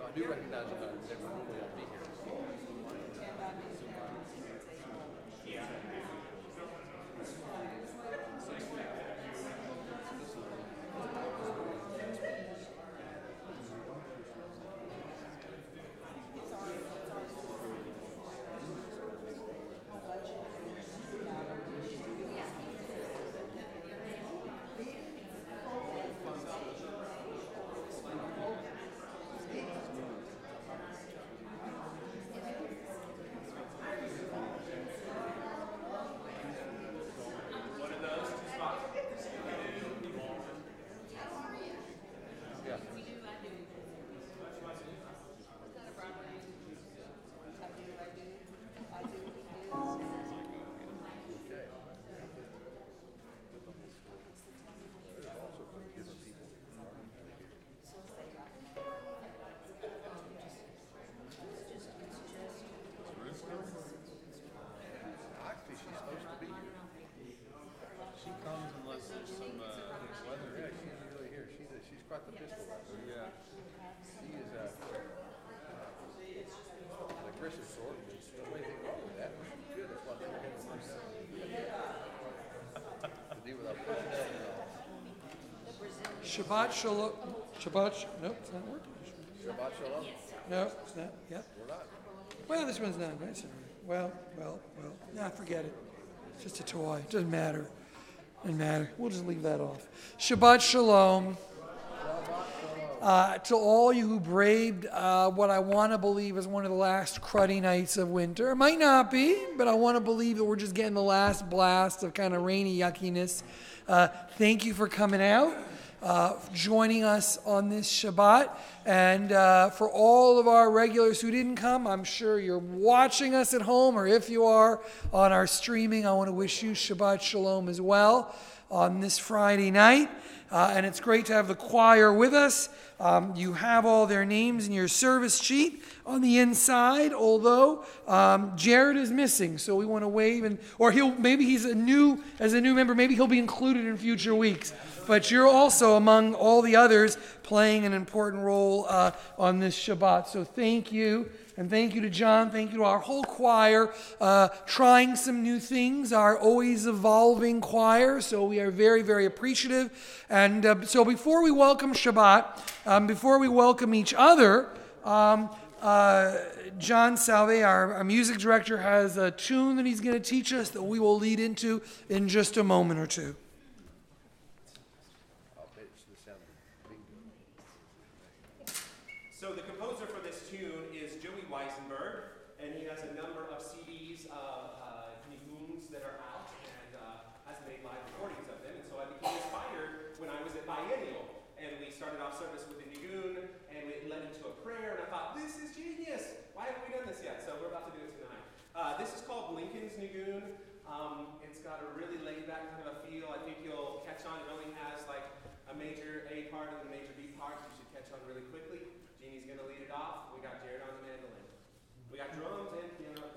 I do recognize that they normally won't be here. Quite the pistol. Yeah. She is an aggressive sort. There's no anything wrong with that. She's good. That's why they were getting to deal with our personality. Shabbat shalom. Nope, it's not working. Shabbat shalom. No, it's not. Yep. We're not. Well, this one's not. Right? Well. Nah, forget it. It's just a toy. It doesn't matter. We'll just leave that off. Shabbat shalom. To all you who braved what I want to believe is one of the last cruddy nights of winter. It might not be, but I want to believe that we're just getting the last blast of kind of rainy yuckiness. Thank you for coming out, joining us on this Shabbat. And for all of our regulars who didn't come, I'm sure you're watching us at home, or if you are on our streaming, I want to wish you Shabbat Shalom as well on this Friday night. And it's great to have the choir with us. You have all their names in your service sheet on the inside, although Jared is missing, so we want to wave, or maybe he's as a new member, maybe he'll be included in future weeks. But you're also among all the others playing an important role on this Shabbat. So thank you. And thank you to John. Thank you to our whole choir, trying some new things, our always evolving choir. So we are very, very appreciative. And so before we welcome Shabbat, before we welcome each other, John Salve, our music director, has a tune that he's going to teach us that we will lead into in just a moment or two. So the composer for this tune is Joey Weisenberg, and he has a number of CDs of niguns that are out, and has made live recordings of them. And so I became inspired when I was at Biennial, and we started off service with a nigun, and it led into a prayer, and I thought, this is genius! Why haven't we done this yet? So we're about to do it tonight. This is called Lincoln's Nigun. It's got a really laid-back kind of a feel. I think you'll catch on. It only has like a major A part and a major B part. You should catch on really quickly. Jeannie's going to lead it off. We got Jared on the mandolin. We got drums and piano.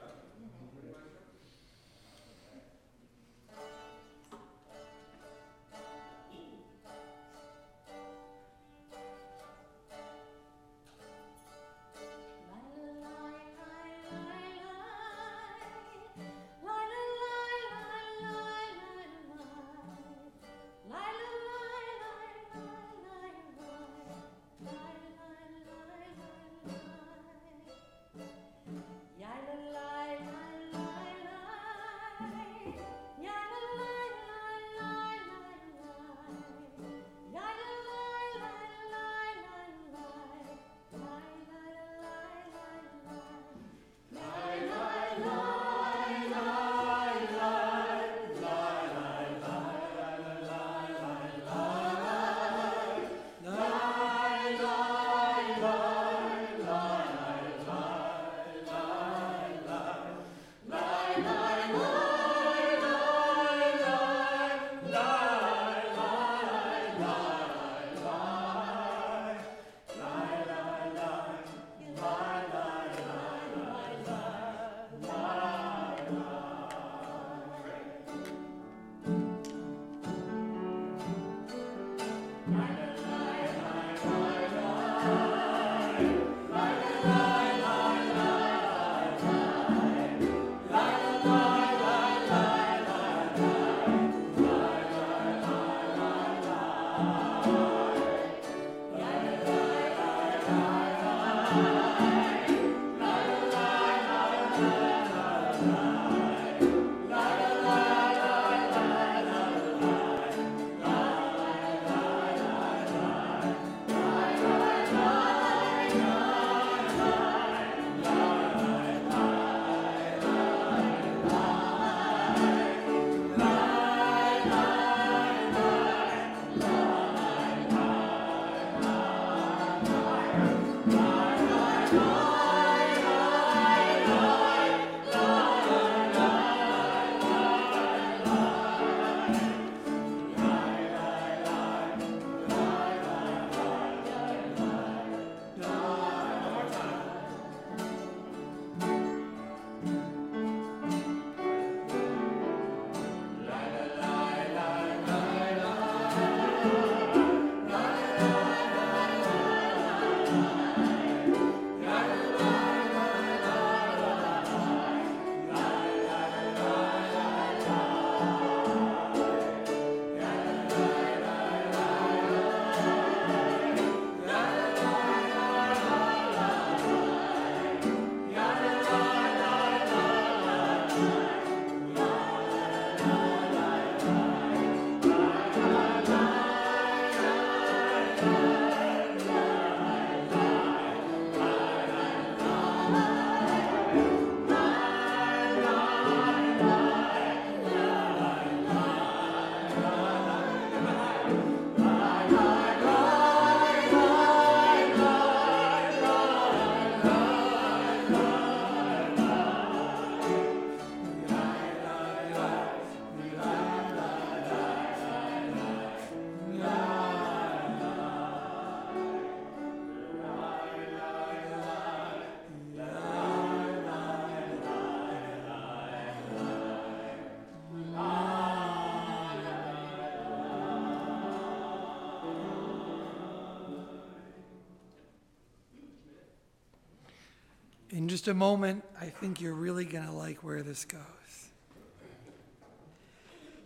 In just a moment, I think you're really going to like where this goes.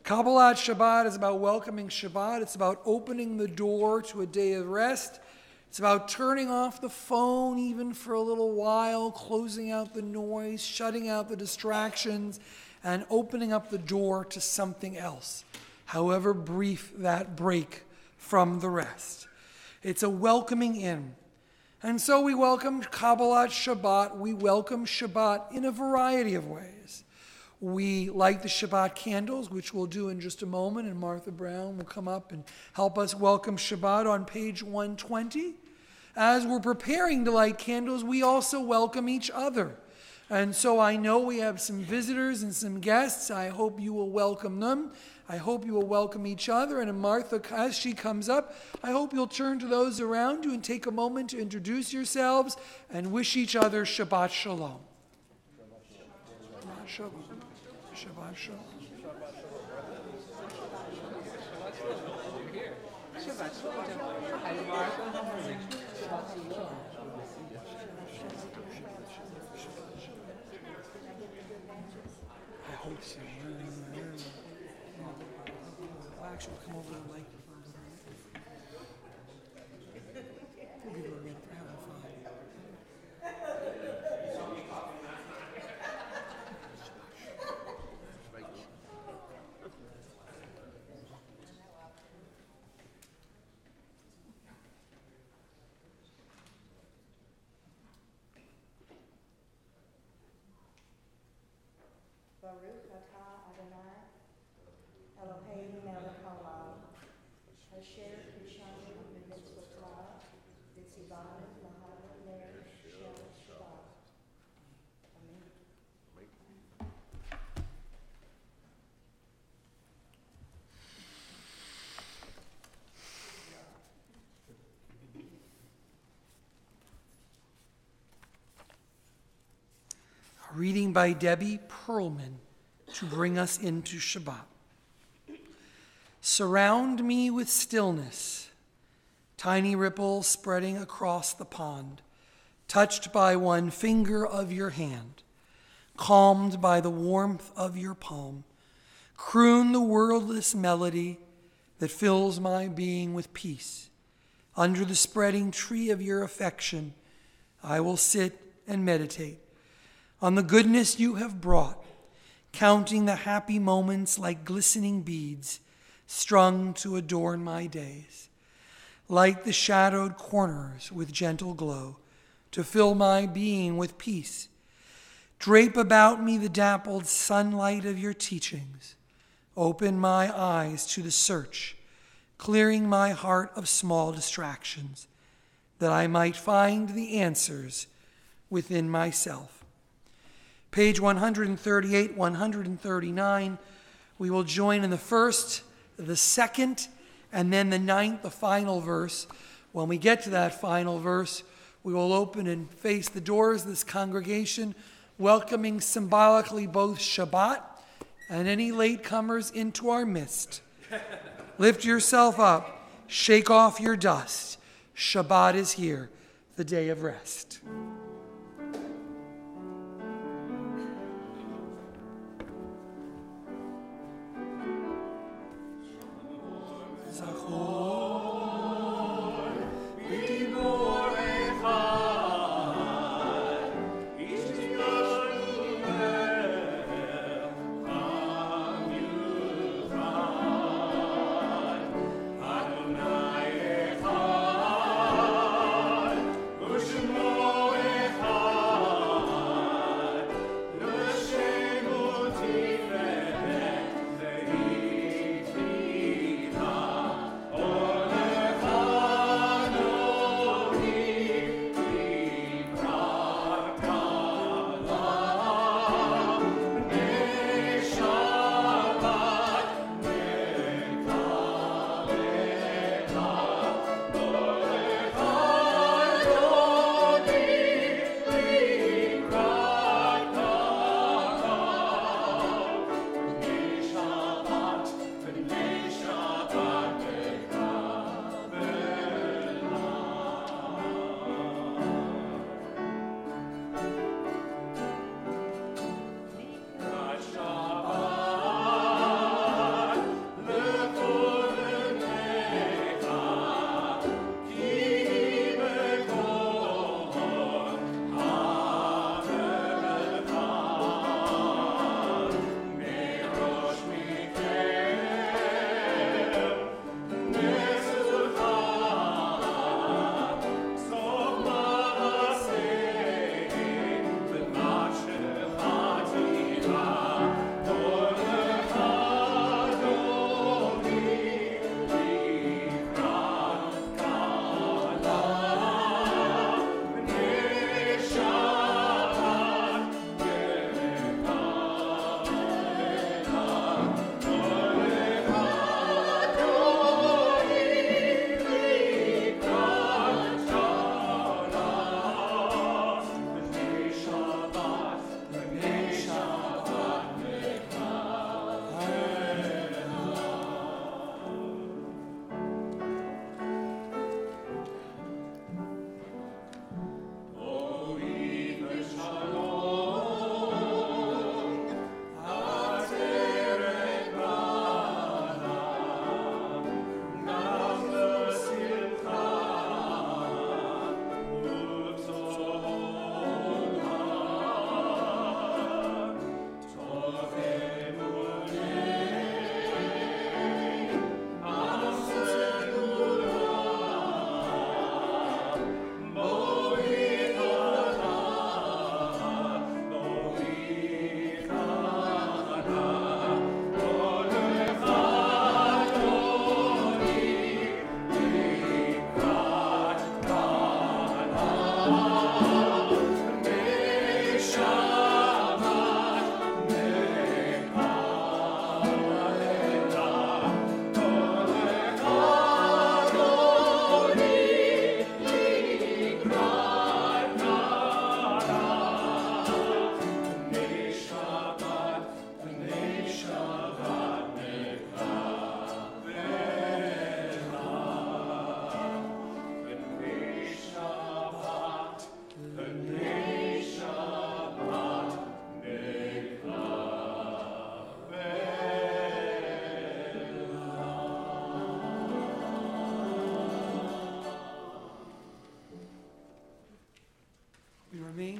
Kabbalat Shabbat is about welcoming Shabbat. It's about opening the door to a day of rest. It's about turning off the phone even for a little while, closing out the noise, shutting out the distractions, and opening up the door to something else, however brief that break from the rest. It's a welcoming in. And so we welcome Kabbalat Shabbat. We welcome Shabbat in a variety of ways. We light the Shabbat candles, which we'll do in just a moment, and Martha Brown will come up and help us welcome Shabbat on page 120. As we're preparing to light candles, we also welcome each other. And so I know we have some visitors and some guests. I hope you will welcome them. I hope you will welcome each other. And Martha, as she comes up, I hope you'll turn to those around you and take a moment to introduce yourselves and wish each other Shabbat Shalom. Shabbat Shalom. Shabbat Shalom. Shabbat Shalom. Hi, Martha. Shabbat Shalom. I hope so. I'll actually come over to the microphone. We'll give her a minute. We're having fun. Baruch atah Adonai, Eloheinu melech haolam, asher kishanu b'mitzvotav, v'tzivanu l'hadar ner shel Shabbat. Amen. A reading by Debbie Perlman to bring us into Shabbat. Surround me with stillness, tiny ripples spreading across the pond, touched by one finger of your hand, calmed by the warmth of your palm. Croon the wordless melody that fills my being with peace. Under the spreading tree of your affection, I will sit and meditate on the goodness you have brought, counting the happy moments like glistening beads strung to adorn my days. Light the shadowed corners with gentle glow to fill my being with peace. Drape about me the dappled sunlight of your teachings. Open my eyes to the search, clearing my heart of small distractions, that I might find the answers within myself. Page 138, 139, we will join in the first, the second, and then the ninth, the final verse. When we get to that final verse, we will open and face the doors of this congregation, welcoming symbolically both Shabbat and any latecomers into our midst. Lift yourself up, shake off your dust. Shabbat is here, the day of rest. Ushmo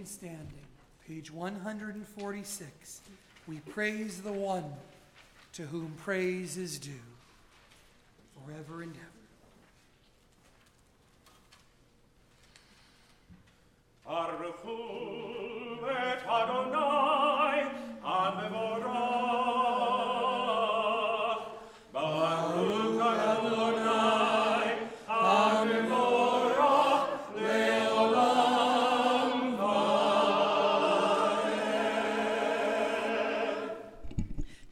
standing. Page 146. We praise the one to whom praise is due, forever and ever. Baruch et Adonai, Amevorach. Baruch Adonai, Amevorach, Leolam Vaed.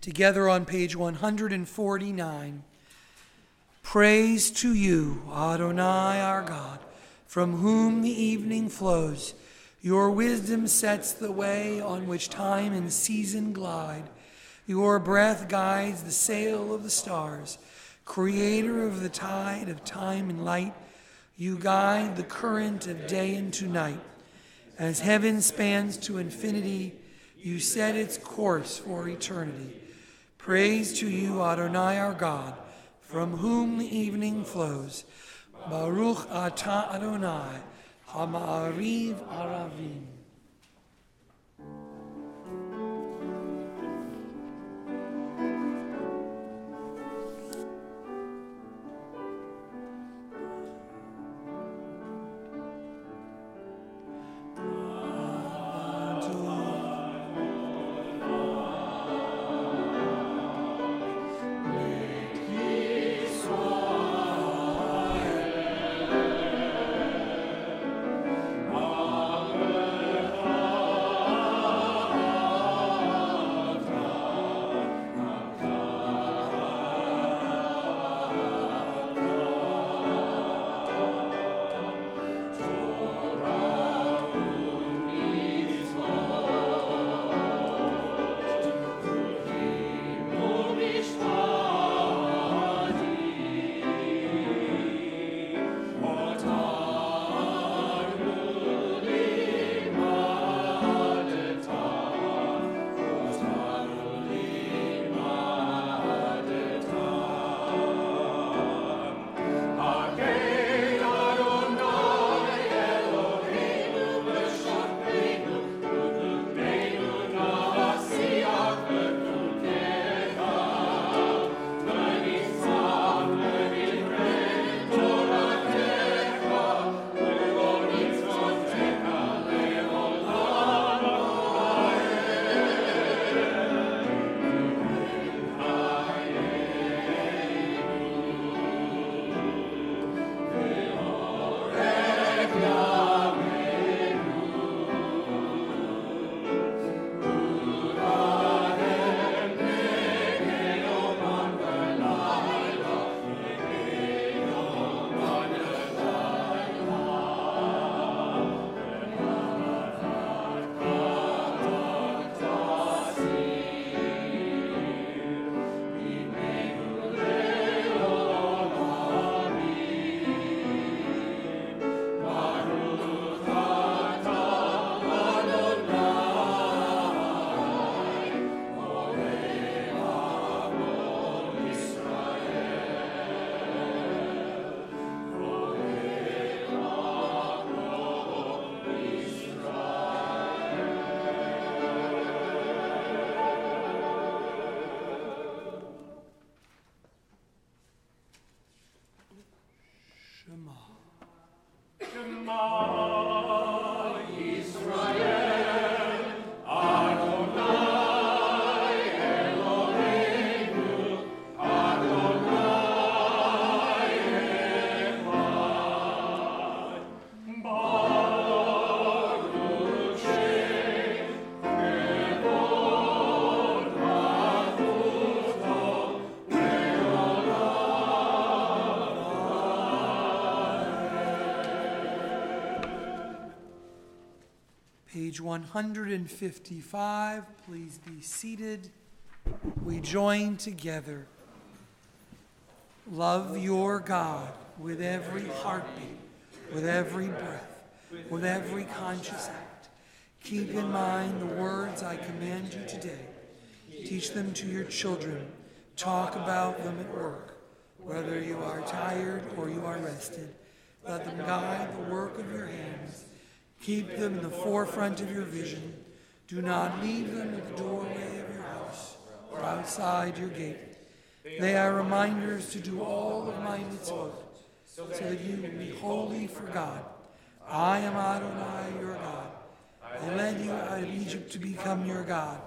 Together on page 149. Praise to you, Adonai our God, from whom the evening flows. Your wisdom sets the way on which time and season glide. Your breath guides the sail of the stars. Creator of the tide of time and light, you guide the current of day into night. As heaven spans to infinity, you set its course for eternity. Praise to you, Adonai our God, from whom the evening flows. Baruch atah Adonai, Hama'ariv Aravim. Page 155, please be seated. We join together. Love your God with every heartbeat, with every breath, with every conscious act. Keep in mind the words I command you today. Teach them to your children. Talk about them at work. Whether you are tired or you are rested, let them guide the work of your hands. Keep them in the forefront of your vision. Do not leave them at the doorway of your house or outside your gate. They are reminders to do all of my mitzvot, so that you will be holy for God. I am Adonai, your God. I led you out of Egypt to become your God.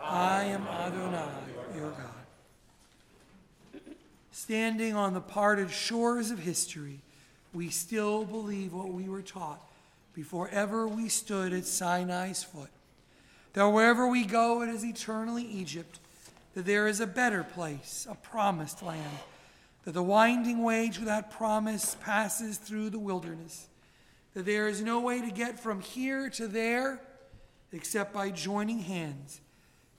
I am Adonai, your God. Standing on the parted shores of history, we still believe what we were taught before ever we stood at Sinai's foot. That wherever we go, it is eternally Egypt, that there is a better place, a promised land, that the winding way to that promise passes through the wilderness, that there is no way to get from here to there except by joining hands,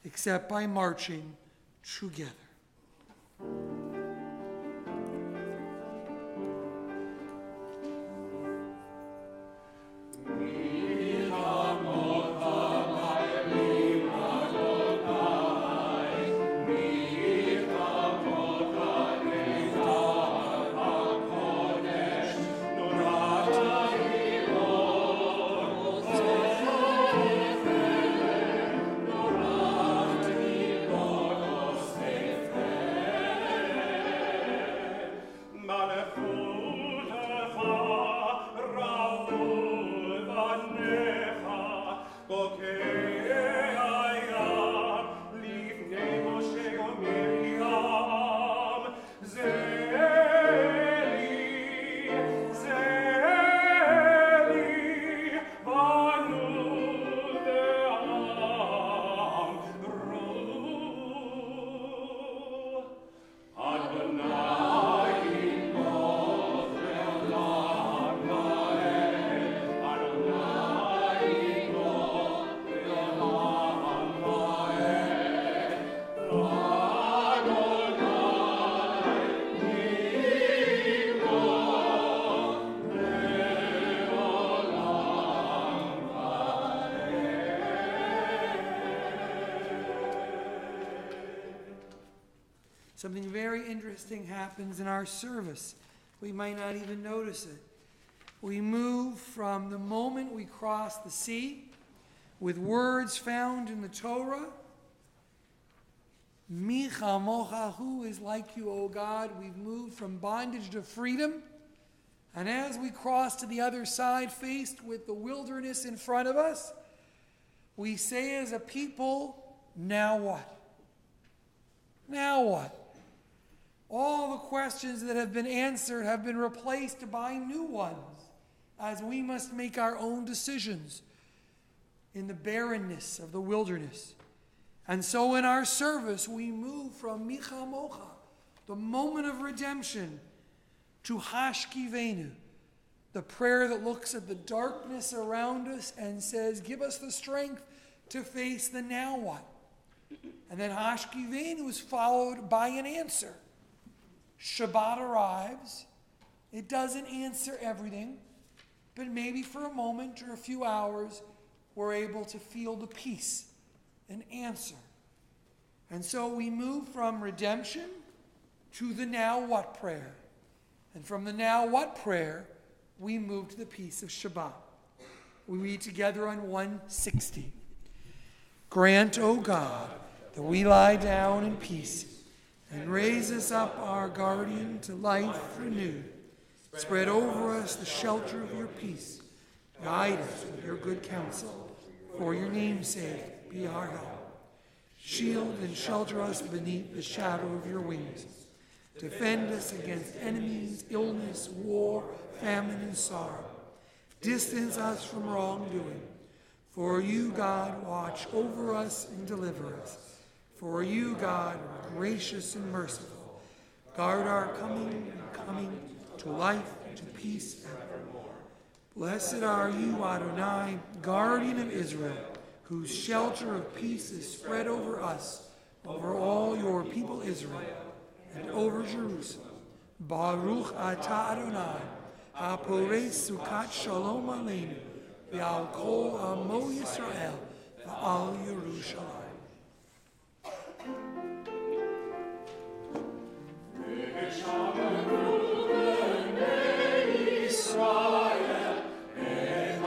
except by marching together. Something very interesting happens in our service. We might not even notice it. We move from the moment we cross the sea with words found in the Torah. Mi chamocha, who is like you, O God? We've moved from bondage to freedom. And as we cross to the other side, faced with the wilderness in front of us, we say as a people, now what? Now what? All the questions that have been answered have been replaced by new ones, as we must make our own decisions in the barrenness of the wilderness. And so in our service, we move from Micha Mocha, the moment of redemption, to Hashkivenu, the prayer that looks at the darkness around us and says, give us the strength to face the now what. And then Hashkivenu is followed by an answer. Shabbat arrives. It doesn't answer everything, but maybe for a moment or a few hours, we're able to feel the peace, an answer. And so we move from redemption to the now what prayer. And from the now what prayer, we move to the peace of Shabbat. We read together on 160. Grant, O God, that we lie down in peace, and raise us up, our guardian, to life renewed. Spread over us the shelter of your peace. Guide us with your good counsel. For your name's sake, be our help. Shield and shelter us beneath the shadow of your wings. Defend us against enemies, illness, war, famine, and sorrow. Distance us from wrongdoing. For you, God, watch over us and deliver us. For you, God, are gracious and merciful. Guard our coming to life and to peace evermore. Blessed are you, Adonai, guardian of Israel, whose shelter of peace is spread over us, over all your people Israel, and over Jerusalem. Baruch atah Adonai, haporei sukat shalom aleinu, v'al kol amo Yisrael, v'al Yerushalayim. Israel, et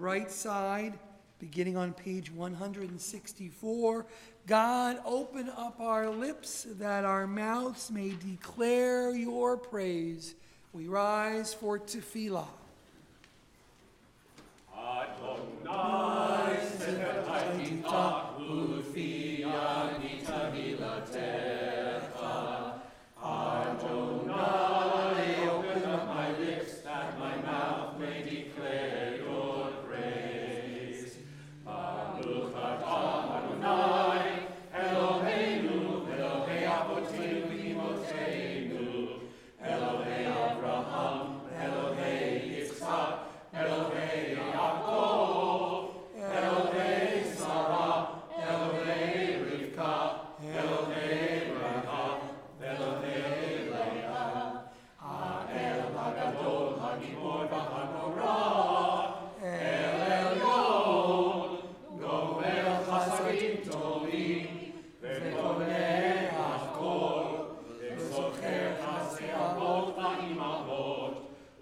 right side, beginning on page 164. God, open up our lips that our mouths may declare your praise. We rise for tefillah. Adonai sefertai ufi anita milatecha. Adonai, open up my lips that my mouth may declare your praise. Baruch atah Adonai, Eloheinu, Elohei Avotenu v'Imotenu, Elohei Abraham, Elohei Yitzchak, Elohei Yaakov, Elohei Sarah, Elohei Rivka, Elohei Rahab, Elohei Leah, Ha'el Hagadol, Hagibor v'Hanorah, El Elyon, Gomer Chasadim Tovim, V'Konei Hakol, V'Zocher Chasei Avot v'Imahot,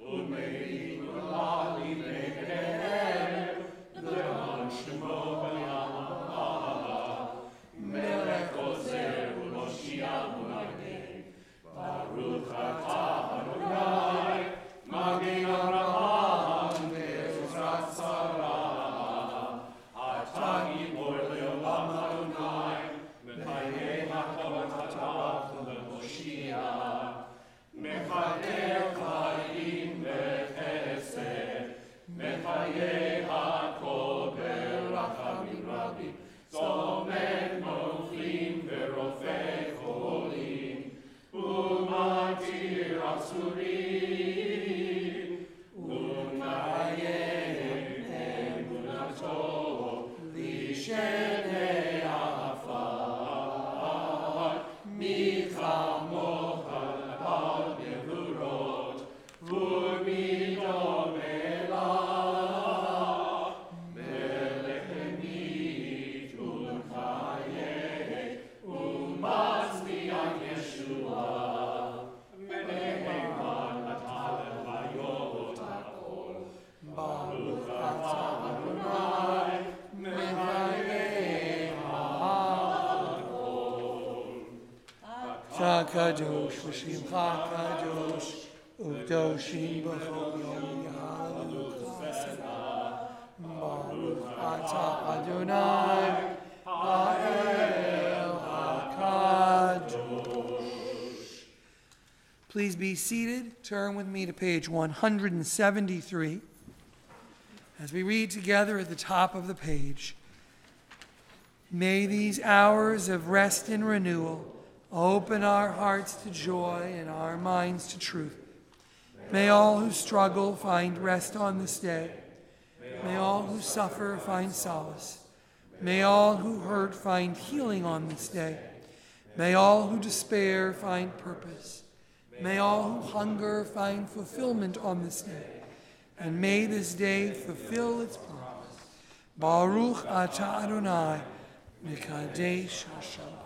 U'Merim U'Lali V'Egrehem, L'Man Shemo V'Yamah, Melech Ozer U'Moshiach U'Nageh, Baruch atah Adonai, Magen Avraham ve'Ezrat Sarah, Atah Gibor Le'olam Adonai, Mechayeh HaKol HaTarach Le'Moshiach, Mechayer Chayim B'Chesed, Mechayeh HaKol B'Rachamim Rabim, Zomed Noflim V'Rofei Cholim, Umatir Asurim, Umayem Emunato, Lishenei Afar, Michamocha Al Gevurot, V'Midom Elah, Melech Emit U'Chayei, U'Matzliach Yeshua, Meneheman Atah Levayot HaKol, Baruch atah Adonai, Mechayeh HaKol. Kadosh v'shimcha kadosh, u'kedoshim b'chol yom yahalelucha. Baruch atah Adonai, ha'el hakadosh. Please be seated. Turn with me to page 173. As we read together at the top of the page, may these hours of rest and renewal open our hearts to joy and our minds to truth. May all who struggle find rest on this day. May all who suffer find solace. May all who hurt find healing on this day. May all who despair find purpose. May all who hunger find fulfillment on this day. And may this day fulfill its promise. Baruch atah Adonai, Mekadesh HaShabbat.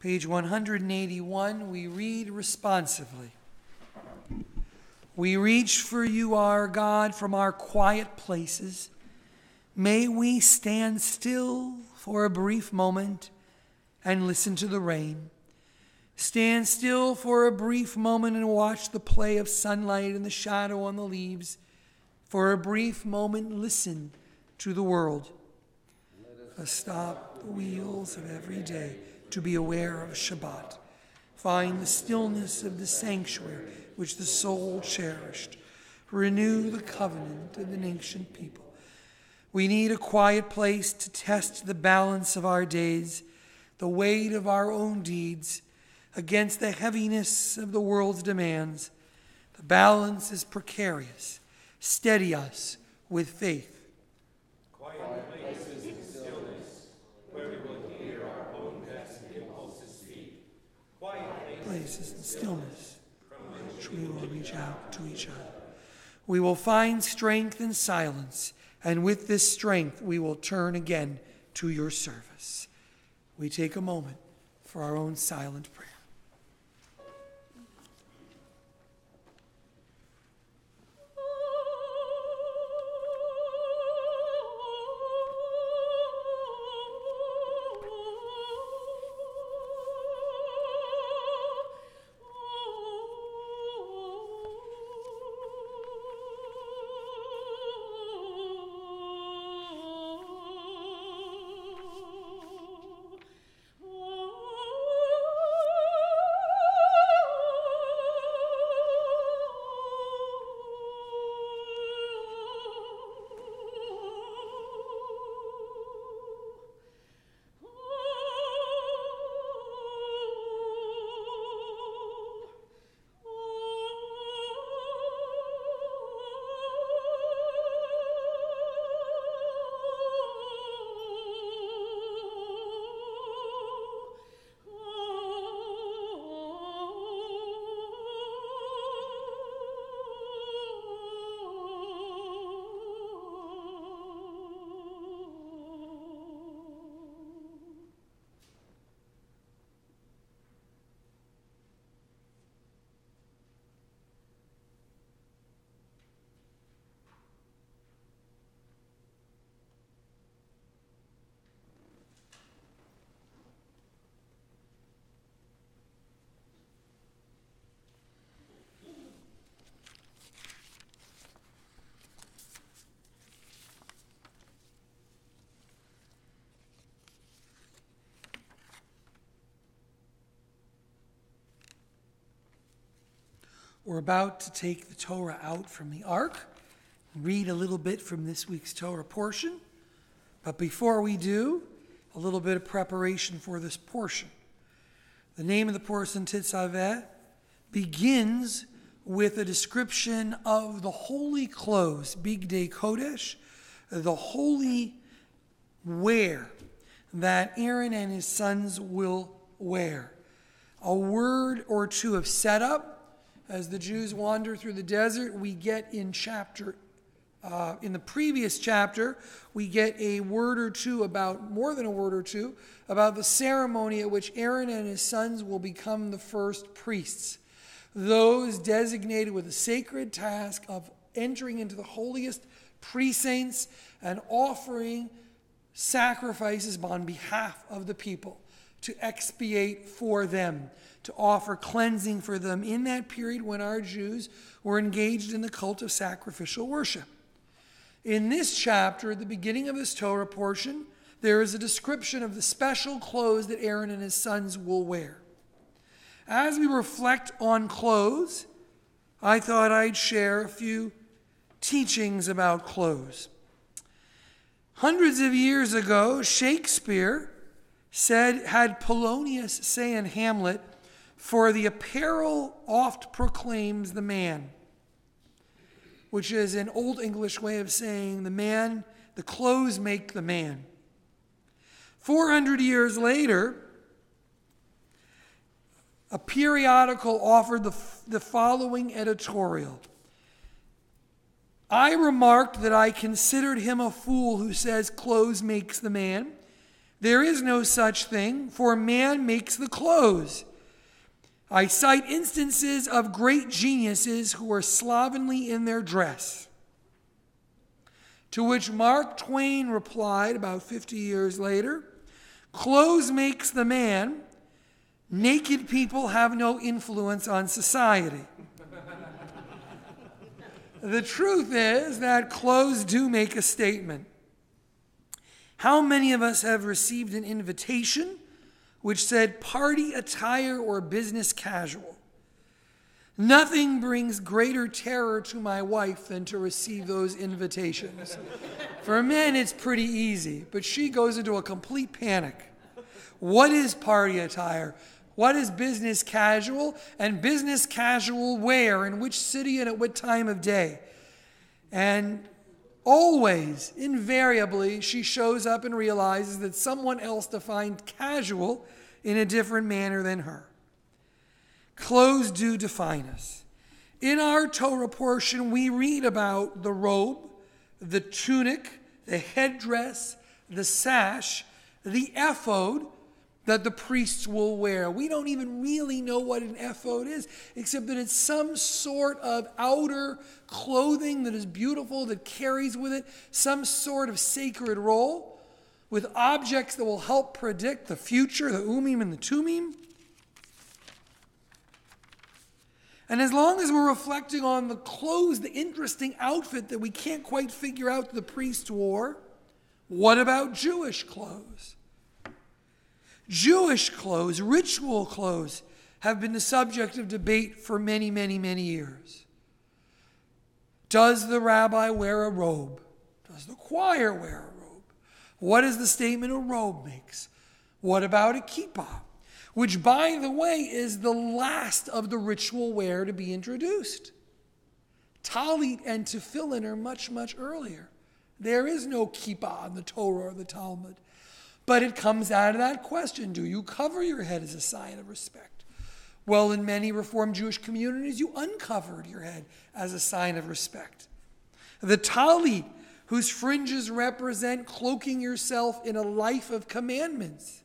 Page 181, we read responsively. We reach for you, our God, from our quiet places may we stand still for a brief moment and listen to the rain. Stand still for a brief moment and watch the play of sunlight and the shadow on the leaves. For a brief moment, listen to the world. Let us stop the wheels of every day to be aware of Shabbat. Find the stillness of the sanctuary which the soul cherished. Renew the covenant of an ancient people. We need a quiet place to test the balance of our days, the weight of our own deeds, against the heaviness of the world's demands. The balance is precarious. Steady us with faith. Quiet places in stillness, where we will hear our own best impulses speak. Quiet Places in stillness, which we will reach out to each other. We will find strength in silence, and with this strength we will turn again to your service. We take a moment for our own silent prayer. We're about to take the Torah out from the ark and read a little bit from this week's Torah portion. But before we do, a little bit of preparation for this portion. The name of the portion, Tetzaveh, begins with a description of the holy clothes, Bigdei Kodesh, the holy wear that Aaron and his sons will wear. A word or two of setup. As the Jews wander through the desert, we get in the previous chapter, we get a word or two about, more than a word or two, about the ceremony at which Aaron and his sons will become the first priests. Those designated with the sacred task of entering into the holiest precincts and offering sacrifices on behalf of the people to expiate for them, to offer cleansing for them in that period when our Jews were engaged in the cult of sacrificial worship. In this chapter, at the beginning of this Torah portion, there is a description of the special clothes that Aaron and his sons will wear. As we reflect on clothes, I thought I'd share a few teachings about clothes. Hundreds of years ago, Shakespeare had Polonius say in Hamlet, "For the apparel oft proclaims the man," which is an old English way of saying the clothes make the man. 400 years later, a periodical offered the following editorial. "I remarked that I considered him a fool who says clothes makes the man. There is no such thing, for man makes the clothes. I cite instances of great geniuses who are slovenly in their dress. To which Mark Twain replied about 50 years later, "Clothes makes the man. Naked people have no influence on society." The truth is that clothes do make a statement. How many of us have received an invitation which said party attire or business casual? Nothing brings greater terror to my wife than to receive those invitations. For men, it's pretty easy, but she goes into a complete panic. What is party attire? What is business casual? And business casual where? In which city and at what time of day? And always, invariably, she shows up and realizes that someone else defined casual in a different manner than her. Clothes do define us. In our Torah portion, we read about the robe, the tunic, the headdress, the sash, the ephod that the priests will wear. We don't even really know what an ephod is, except that it's some sort of outer clothing that is beautiful, that carries with it some sort of sacred role, with objects that will help predict the future, the umim and the tumim. And as long as we're reflecting on the clothes, the interesting outfit that we can't quite figure out the priest wore, what about Jewish clothes? Jewish clothes, ritual clothes, have been the subject of debate for many, many, many years. Does the rabbi wear a robe? Does the choir wear a robe? What is the statement a robe makes? What about a kippah? Which, by the way, is the last of the ritual wear to be introduced. Talit and tefillin are much, much earlier. There is no kippah in the Torah or the Talmud. But it comes out of that question, do you cover your head as a sign of respect? Well, in many Reformed Jewish communities, you uncovered your head as a sign of respect. The talit, whose fringes represent cloaking yourself in a life of commandments.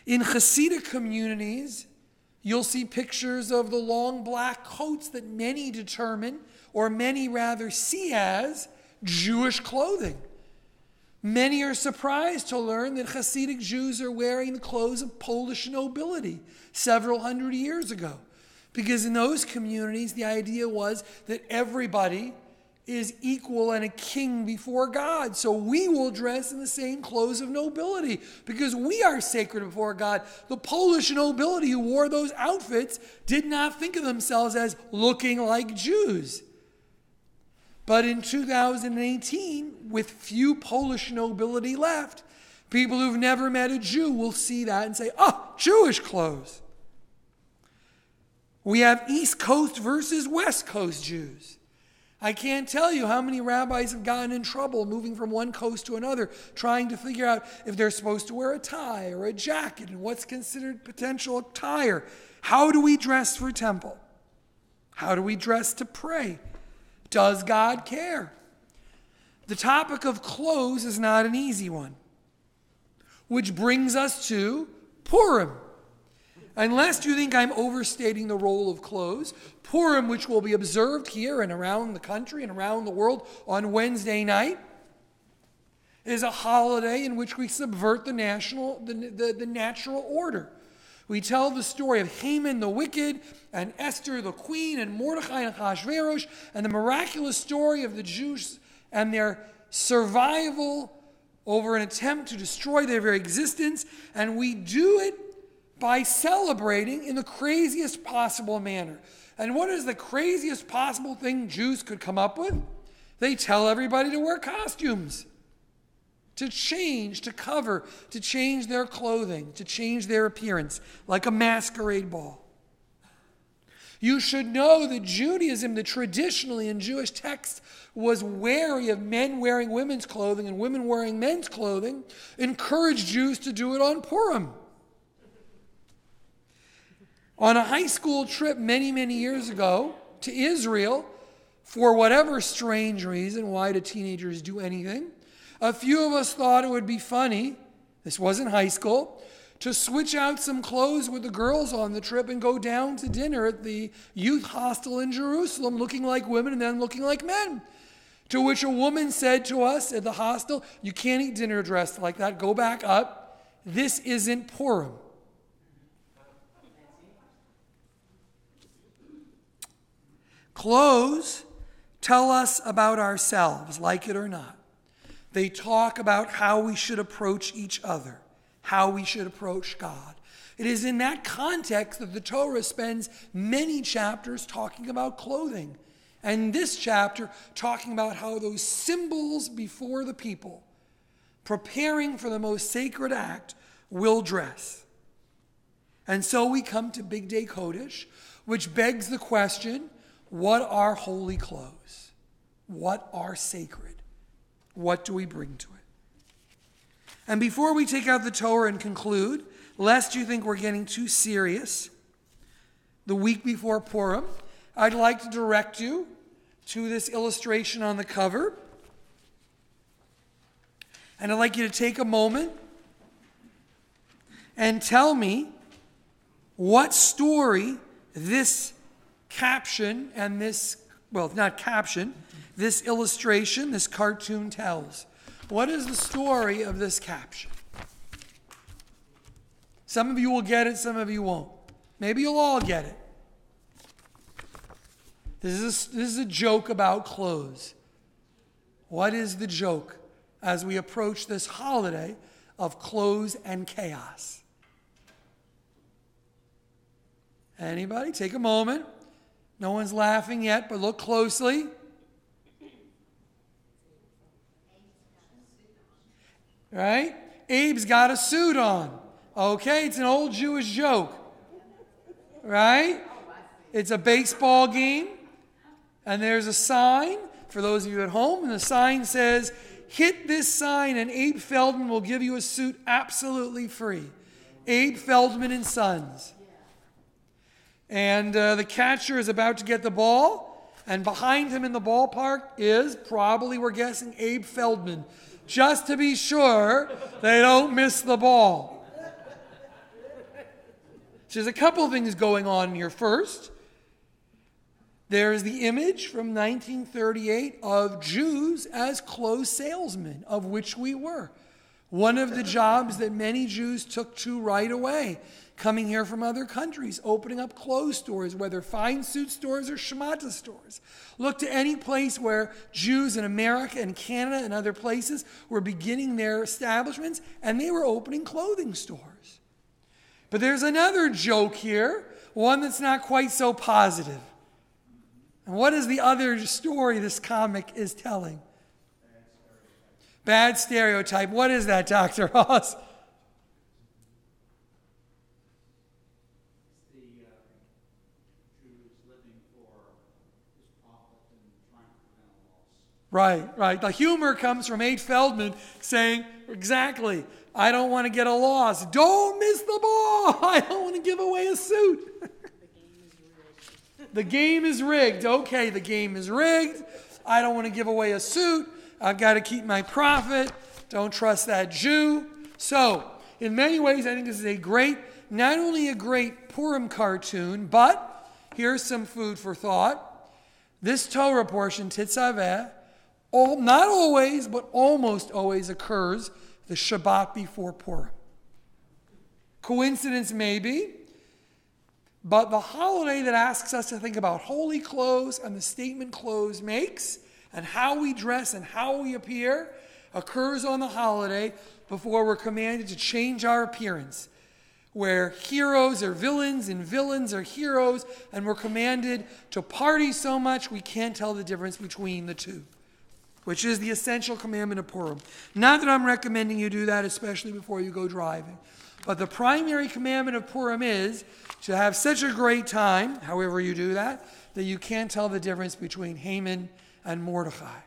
In Hasidic communities, you'll see pictures of the long black coats that many determine, or many rather see as, Jewish clothing. Many are surprised to learn that Hasidic Jews are wearing the clothes of Polish nobility several hundred years ago. Because in those communities, the idea was that everybody is equal and a king before God. So we will dress in the same clothes of nobility because we are sacred before God. The Polish nobility who wore those outfits did not think of themselves as looking like Jews. But in 2018, with few Polish nobility left, people who've never met a Jew will see that and say, oh, Jewish clothes. We have East Coast versus West Coast Jews. I can't tell you how many rabbis have gotten in trouble moving from one coast to another, trying to figure out if they're supposed to wear a tie or a jacket and what's considered potential attire. How do we dress for temple? How do we dress to pray? Does God care? The topic of clothes is not an easy one, which brings us to Purim. Unless you think I'm overstating the role of clothes, Purim, which will be observed here and around the country and around the world on Wednesday night, is a holiday in which we subvert the natural order. We tell the story of Haman the wicked and Esther the queen and Mordechai and Achashverosh and the miraculous story of the Jews and their survival over an attempt to destroy their very existence. And we do it by celebrating in the craziest possible manner. And what is the craziest possible thing Jews could come up with? They tell everybody to wear costumes, to change, to cover, to change their clothing, to change their appearance, like a masquerade ball. You should know that Judaism, that traditionally in Jewish texts was wary of men wearing women's clothing and women wearing men's clothing, encouraged Jews to do it on Purim. On a high school trip many, many years ago to Israel, for whatever strange reason, why do teenagers do anything? A few of us thought it would be funny, this wasn't high school, to switch out some clothes with the girls on the trip and go down to dinner at the youth hostel in Jerusalem, looking like women and then looking like men. To which a woman said to us at the hostel, "You can't eat dinner dressed like that. Go back up. This isn't Purim." Clothes tell us about ourselves, like it or not. They talk about how we should approach each other, how we should approach God. It is in that context that the Torah spends many chapters talking about clothing. And this chapter talking about how those symbols before the people, preparing for the most sacred act, will dress. And so we come to Big Day Kodesh, which begs the question, what are holy clothes? What are sacred? What do we bring to it? And before we take out the Torah and conclude, lest you think we're getting too serious, the week before Purim, I'd like to direct you to this illustration on the cover. And I'd like you to take a moment and tell me what story this caption and this, well, not caption, this illustration, this cartoon tells. What is the story of this caption? Some of you will get it, some of you won't. Maybe you'll all get it. This is a joke about clothes. What is the joke as we approach this holiday of clothes and chaos? Anybody? Take a moment. No one's laughing yet, but look closely. Right? Abe's got a suit on. Okay, it's an old Jewish joke. Right? It's a baseball game, and there's a sign for those of you at home, and the sign says, "Hit this sign and Abe Feldman will give you a suit absolutely free." Abe Feldman and Sons. And the catcher is about to get the ball, and behind him in the ballpark is probably, we're guessing, Abe Feldman, just to be sure they don't miss the ball. So there's a couple of things going on here. First, there's the image from 1938 of Jews as clothes salesmen, of which we were. One of the jobs that many Jews took to right away, coming here from other countries, opening up clothes stores, whether fine suit stores or shmata stores. Look to any place where Jews in America and Canada and other places were beginning their establishments, and they were opening clothing stores. But there's another joke here, one that's not quite so positive. And what is the other story this comic is telling? Bad stereotype. What is that, Dr. Ross? Right. The humor comes from Abe Feldman saying, exactly, I don't want to get a loss. Don't miss the ball. I don't want to give away a suit. The game is rigged. Okay, the game is rigged. I don't want to give away a suit. I've got to keep my profit. Don't trust that Jew. So, in many ways, I think this is not only a great Purim cartoon, but here's some food for thought. This Torah portion, Tetzaveh, not always, but almost always occurs the Shabbat before Purim. Coincidence maybe, but the holiday that asks us to think about holy clothes and the statement clothes makes, and how we dress and how we appear, occurs on the holiday before we're commanded to change our appearance, where heroes are villains and villains are heroes, and we're commanded to party so much we can't tell the difference between the two, which is the essential commandment of Purim. Not that I'm recommending you do that, especially before you go driving. But the primary commandment of Purim is to have such a great time, however you do that you can't tell the difference between Haman and Mordechai.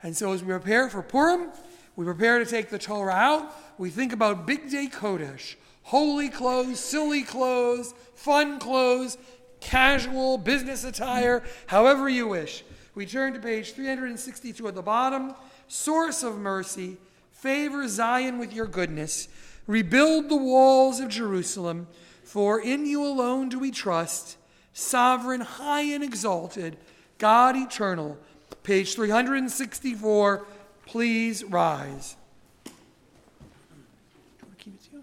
And so as we prepare for Purim, we prepare to take the Torah out, we think about Big Day Kodesh, holy clothes, silly clothes, fun clothes, casual, business attire, however you wish. We turn to page 362 at the bottom. Source of mercy, favor Zion with your goodness. Rebuild the walls of Jerusalem, for in you alone do we trust, sovereign, high and exalted, God eternal. Page 364, please rise. Keep it to you.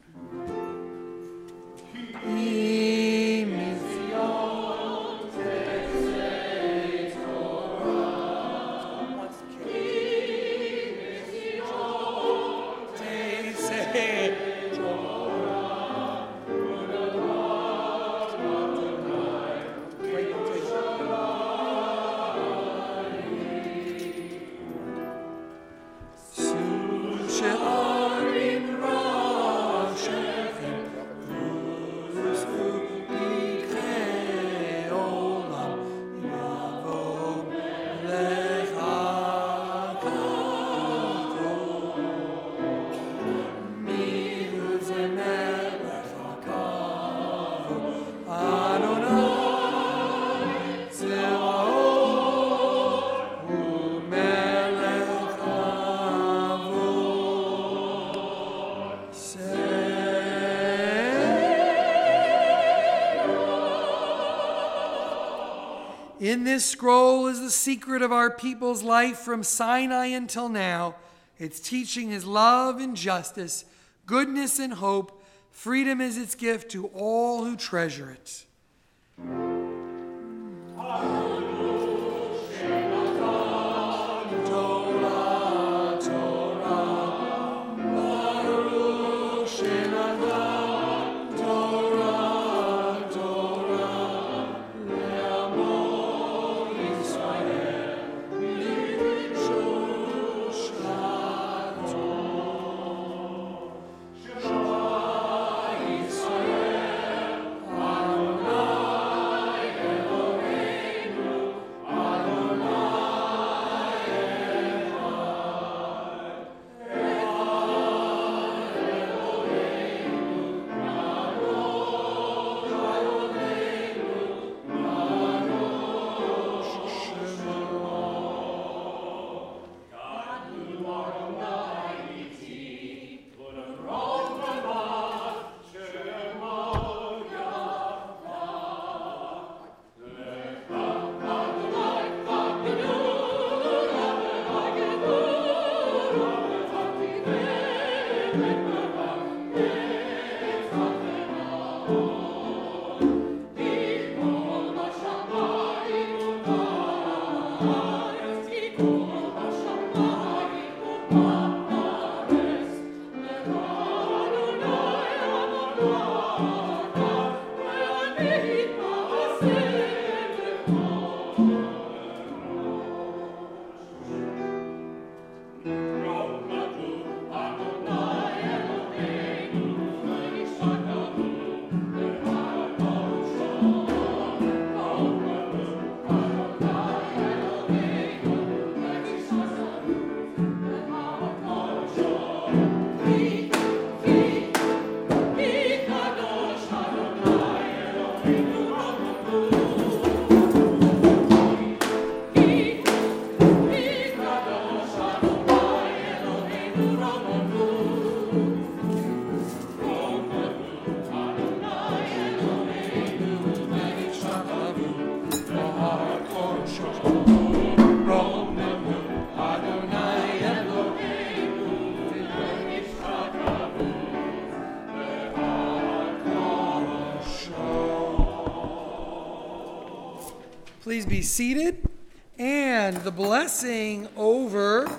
In this scroll is the secret of our people's life from Sinai until now. Its teaching is love and justice, goodness and hope. Freedom is its gift to all who treasure it. Please be seated. And the blessing over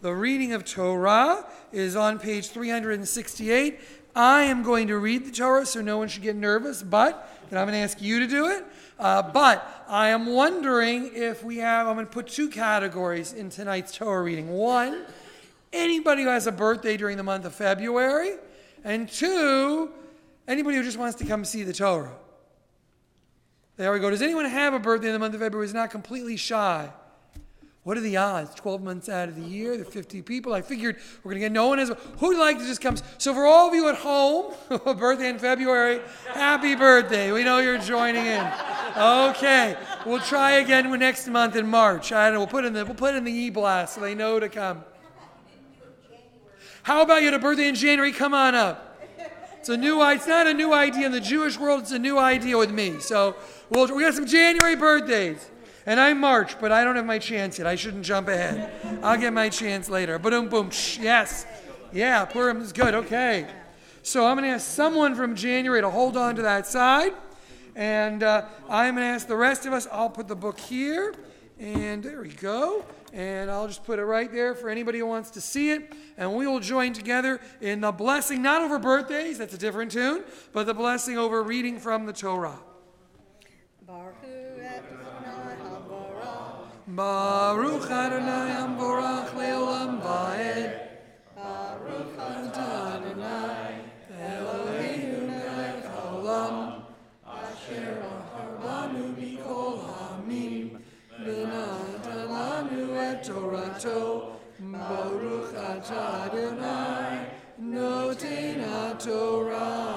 the reading of Torah is on page 368. I am going to read the Torah, so no one should get nervous, but and I'm going to ask you to do it. But I am wondering if I'm going to put two categories in tonight's Torah reading. One, anybody who has a birthday during the month of February. And two, anybody who just wants to come see the Torah. There we go. Does anyone have a birthday in the month of February who's not completely shy? What are the odds? 12 months out of the year, there are 50 people. I figured we're going to get no one. Who'd like to just come? So for all of you at home, a birthday in February, happy birthday. We know you're joining in. Okay. We'll try again next month in March. I don't know. We'll put in the e-blast so they know to come. How about you had a birthday in January? Come on up. It's not a new idea in the Jewish world. It's a new idea with me. So we got some January birthdays. And I'm March, but I don't have my chance yet. I shouldn't jump ahead. I'll get my chance later. Boom, boom. Yes. Yeah, Purim is good. Okay. So I'm going to ask someone from January to hold on to that side. And I'm going to ask the rest of us. I'll put the book here. And there we go. And I'll just put it right there for anybody who wants to see it. And we will join together in the blessing, not over birthdays, that's a different tune, but the blessing over reading from the Torah. Baruch Adonai Hamvorach Leolam Vaed. Baruch Adonai Eloheinu melech haolam. Asher achar banu mikol ha'amim. V'natan lanu et Torato. Baruch atah Adonai noten haTorah.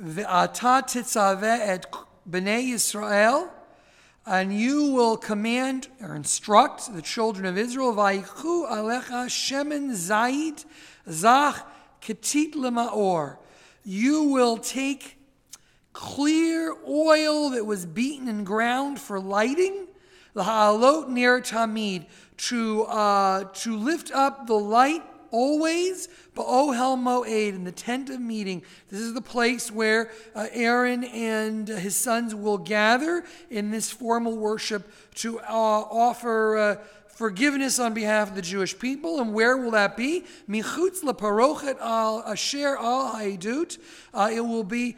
Ve'ata titzaveh et bnei Yisrael, and you will command or instruct the children of Israel. Vayichu alecha shemen zayit zach ketit lemaor. You will take clear oil that was beaten and ground for lighting, l'ha'alot ner tamid, to lift up the light always, ba'ohel moed, in the tent of meeting. This is the place where Aaron and his sons will gather in this formal worship to offer forgiveness on behalf of the Jewish people. And where will that be? Michutz leparochet al asher al haidut. It will be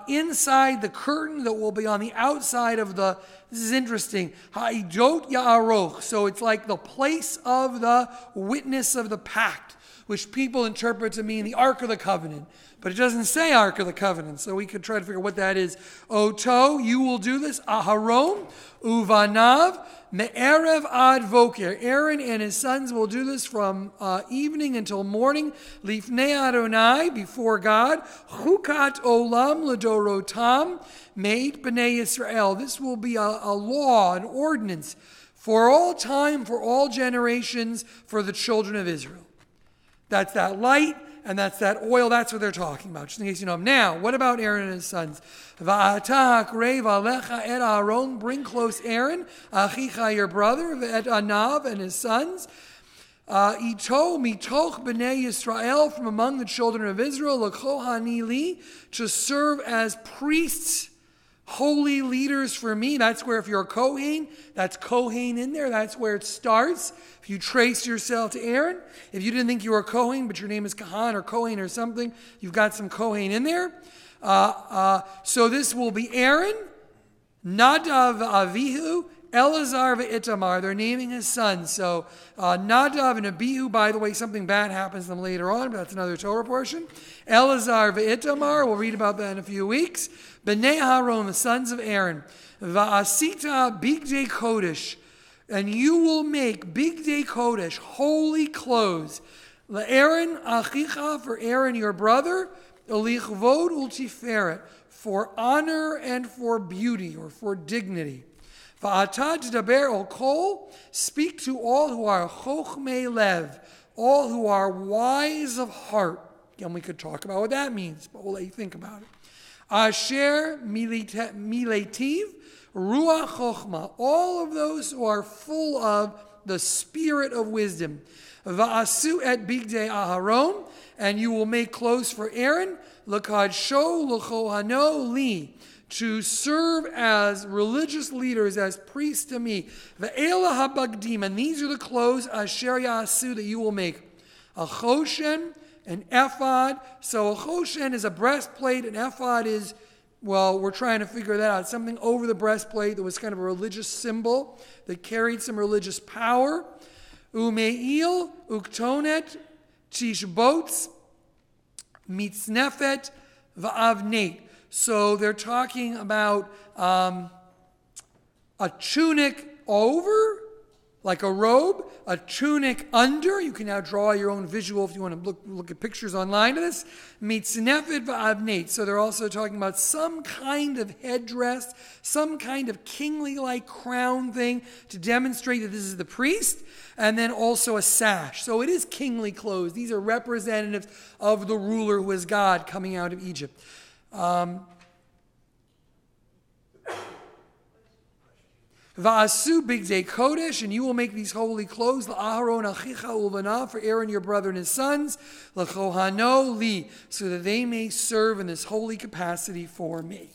inside the curtain that will be on the outside of the. This is interesting. Haidot ya'aroch. So it's like the place of the witness of the pact, which people interpret to mean the Ark of the Covenant. But it doesn't say Ark of the Covenant, so we could try to figure out what that is. Oto, you will do this. Aharon, uvanav, me'erev ad voker. Aaron and his sons will do this from evening until morning. Lifnei Adonai, before God. Chukat olam ledorotam, meit b'nei Yisrael. This will be a law, an ordinance, for all time, for all generations, for the children of Israel. That's that light, and that's that oil. That's what they're talking about, just in case you know them. Now, what about Aaron and his sons? Va'atah hakrei v'alecha et Aaron, bring close Aaron, achicha, your brother, et Anav, and his sons. Ito mitoch b'nei Yisrael, from among the children of Israel, l'kohani li, to serve as priests, holy leaders for me. That's where, if you're a Kohen, that's Kohen in there. That's where it starts. If you trace yourself to Aaron, if you didn't think you were a Kohen, but your name is Kahan or Kohen or something, you've got some Kohen in there. So this will be Aaron, Nadav Avihu, Elazar ve'Itamar. They're naming his sons. So Nadav and Abihu, by the way, something bad happens to them later on, but that's another Torah portion. Elazar ve'Itamar, we'll read about that in a few weeks. B'nei Haron, the sons of Aaron. Va'asita bigdei kodesh, and you will make bigdei kodesh, holy clothes. Le'Aaron achicha, for Aaron your brother. Lichvod ultiferet, for honor and for beauty, or for dignity. Va'atah tdaber ol kol, speak to all who are chochmei lev, all who are wise of heart. Again, we could talk about what that means, but we'll let you think about it. Asher miletiv ruach chochma, all of those who are full of the spirit of wisdom. Va'asu et bigdei Aharon, and you will make clothes for Aaron, l'kadsho l'chohano li, to serve as religious leaders, as priests to me. Ve'ela habagdim, and these are the clothes asher yasu, that you will make. A choshen, an ephod. So a choshen is a breastplate, an ephod is, well, we're trying to figure that out. Something over the breastplate that was kind of a religious symbol that carried some religious power. Umeil, uktonet, tishbots, mitznefet, va'avnate. So they're talking about a tunic over like a robe, a tunic under. You can now draw your own visual if you want to look at pictures online of this. Mitznefid va'avneit. So they're also talking about some kind of headdress, some kind of kingly-like crown thing to demonstrate that this is the priest, and then also a sash. So it is kingly clothes. These are representatives of the ruler who is God coming out of Egypt. Va'asu bigdei kodesh, and you will make these holy clothes, la'aharon achicha ulvana, for Aaron your brother and his sons, lachohano li, so that they may serve in this holy capacity for me.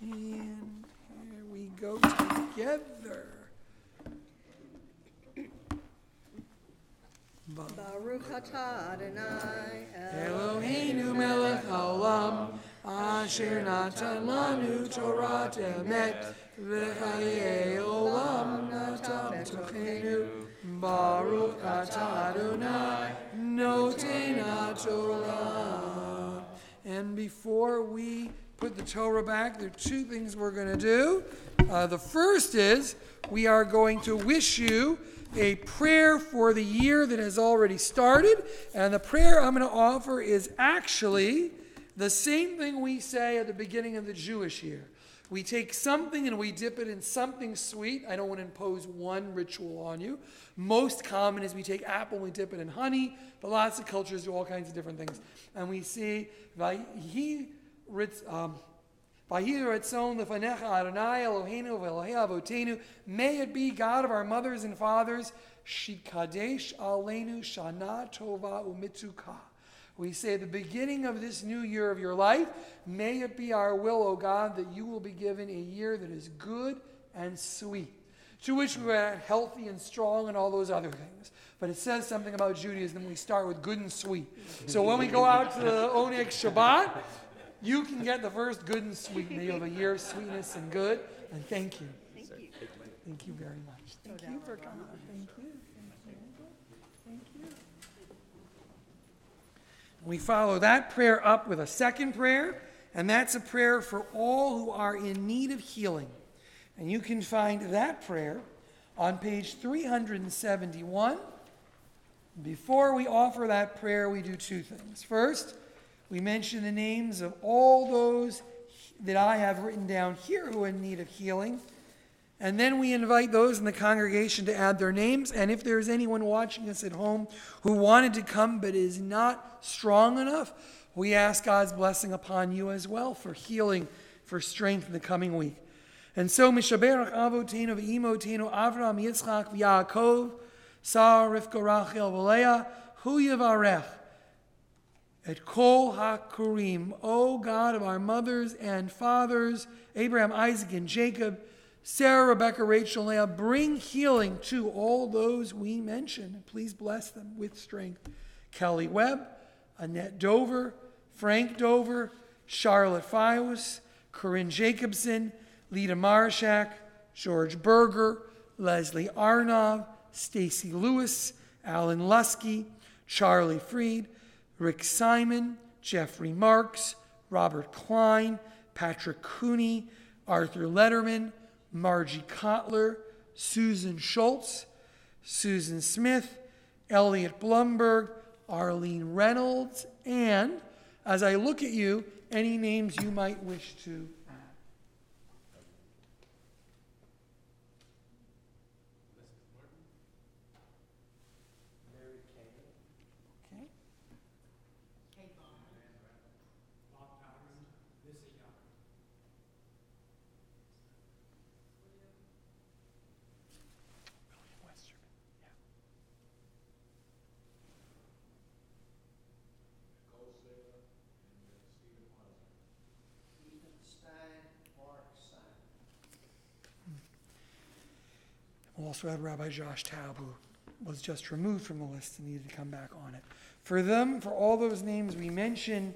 And here we go together. Baruch atah Adonai Eloheinu melech haolam, asher natan lanu Torah emet, v'chayei olam natan b'tochenu. Baruch atah Adonai, noten Torah. And before we put the Torah back, there are two things we're going to do. The first is we are going to wish you a prayer for the year that has already started. And the prayer I'm going to offer is actually the same thing we say at the beginning of the Jewish year. We take something and we dip it in something sweet. I don't want to impose one ritual on you. Most common is we take apple and we dip it in honey, but lots of cultures do all kinds of different things. And we say, Vahi Ratzon lefanecha Adonai Eloheinu v'Elokei Avotenu. May it be, God of our mothers and fathers, Shikadesh Aleinu Shana Tova Umitzuka. We say at the beginning of this new year of your life, may it be our will, O God, that you will be given a year that is good and sweet, to which we are healthy and strong and all those other things. But it says something about Judaism. We start with good and sweet. So when we go out to the Erev Shabbat, you can get the first good and sweet. May you have a year of sweetness and good. And thank you. Thank you. Thank you very much. Thank you for coming. Thank you. Thank you. We follow that prayer up with a second prayer, and that's a prayer for all who are in need of healing. And you can find that prayer on page 371. Before we offer that prayer, we do two things. First, we mention the names of all those that I have written down here who are in need of healing. And then we invite those in the congregation to add their names. And if there's anyone watching us at home who wanted to come but is not strong enough, we ask God's blessing upon you as well for healing, for strength in the coming week. And so, Mishaberach Avotenu v'Imotenu Avram Yitzchak v'Yaakov Sarah Rivka Rachel v'Leah Hu Yivarech Et Kol HaKurim, O God of our mothers and fathers, Abraham, Isaac, and Jacob, Sarah, Rebecca, Rachel, Leah, bring healing to all those we mention. Please bless them with strength. Kelly Webb, Annette Dover, Frank Dover, Charlotte Fios, Corinne Jacobson, Lita Marshak, George Berger, Leslie Arnov, Stacy Lewis, Alan Lusky, Charlie Freed, Rick Simon, Jeffrey Marks, Robert Klein, Patrick Cooney, Arthur Letterman, Margie Kotler, Susan Schultz, Susan Smith, Elliot Blumberg, Arlene Reynolds, and as I look at you, any names you might wish to add. Okay. We'll also add Rabbi Josh Taub, who was just removed from the list and needed to come back on it. For them, for all those names we mentioned,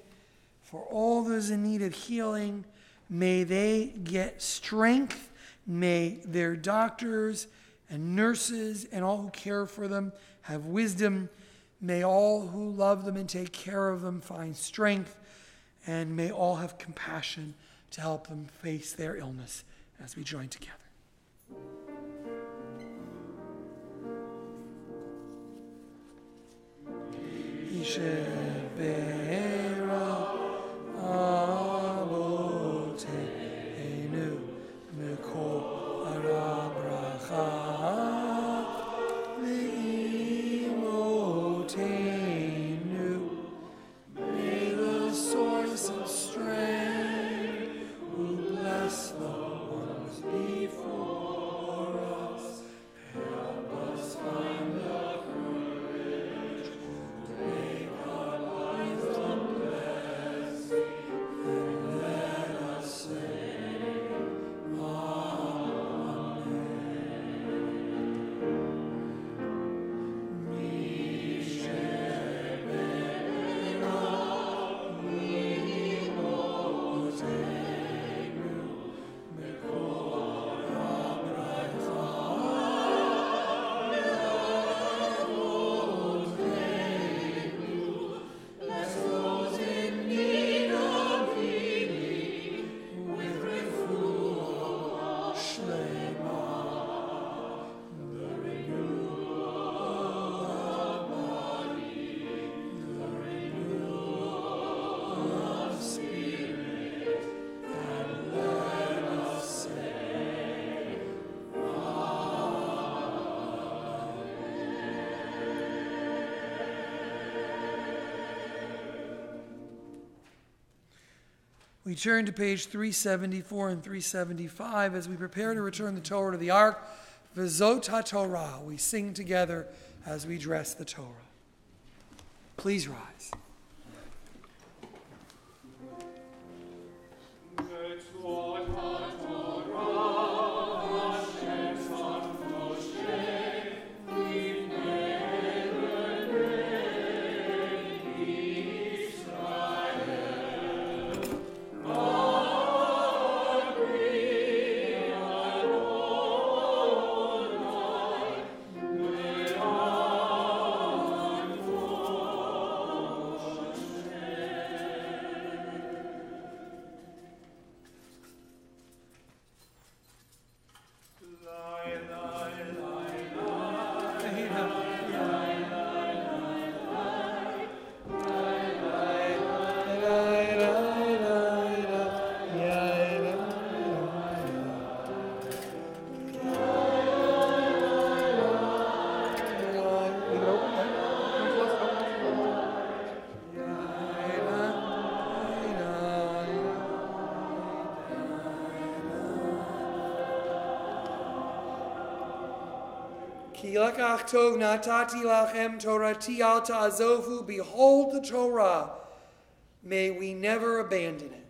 for all those in need of healing, may they get strength. May their doctors and nurses and all who care for them have wisdom. May all who love them and take care of them find strength. And may all have compassion to help them face their illness as we join together. We turn to page 374 and 375 as we prepare to return the Torah to the Ark. V'zot HaTorah. We sing together as we dress the Torah. Please rise. Tov natati lachem torati al ta'azofu. Behold the Torah. May we never abandon it.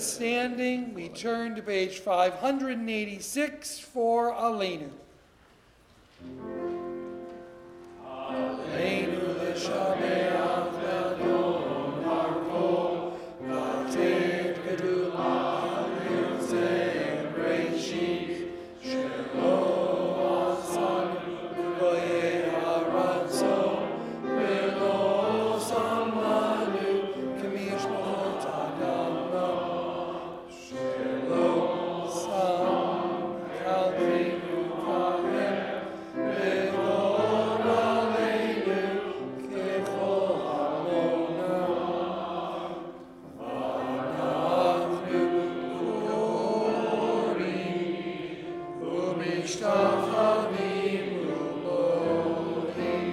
standing, we turn to page 586 for Aleinu. Aleinu l'shameach v'adon harkol, v'atev gedula v'yosem reishit, shelo asanu v'yeh haratzon, v'lo samanu k'mishpachot Adam, shelo sam kalvinu kahem, v'lo aleinu k'chol hamona, v'anachnu korim u'mishtachavim u'modim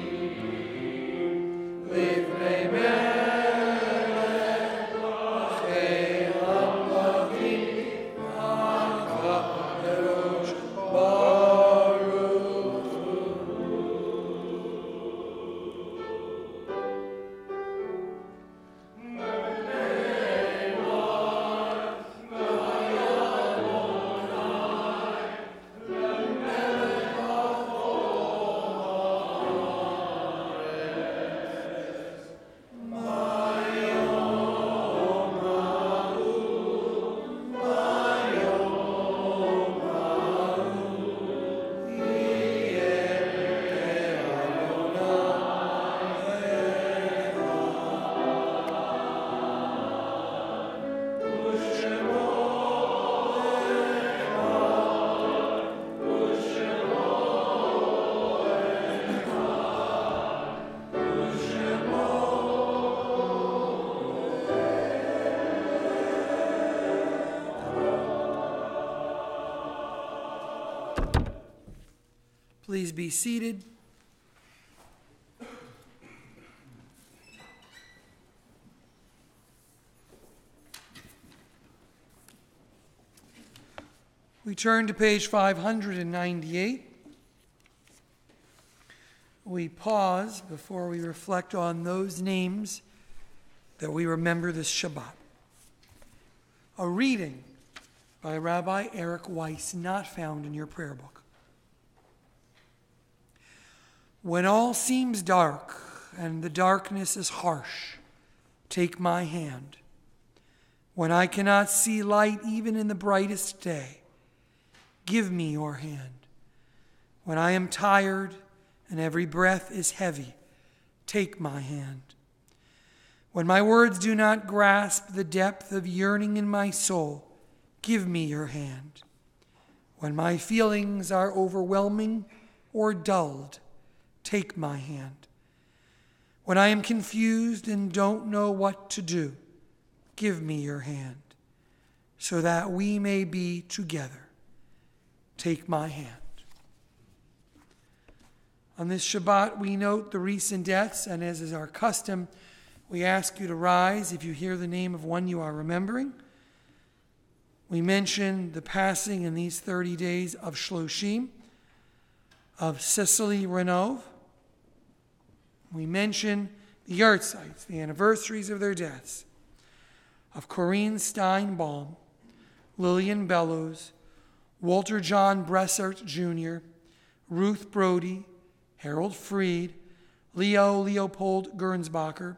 lifnei melech achei hamlavim hakadosh baruch Please be seated. We turn to page 598. We pause before we reflect on those names that we remember this Shabbat. A reading by Rabbi Eric Weiss, not found in your prayer book. When all seems dark and the darkness is harsh, take my hand. When I cannot see light even in the brightest day, give me your hand. When I am tired and every breath is heavy, take my hand. When my words do not grasp the depth of yearning in my soul, give me your hand. When my feelings are overwhelming or dulled, take my hand. When I am confused and don't know what to do, give me your hand, so that we may be together. Take my hand. On this Shabbat, we note the recent deaths, and as is our custom, we ask you to rise if you hear the name of one you are remembering. We mention the passing in these 30 days of Shloshim, of Cecily Renov. We mention the yahrzeits, the anniversaries of their deaths, of Corinne Steinbaum, Lillian Bellows, Walter John Bressert Jr., Ruth Brody, Harold Freed, Leo Leopold Gernsbacher,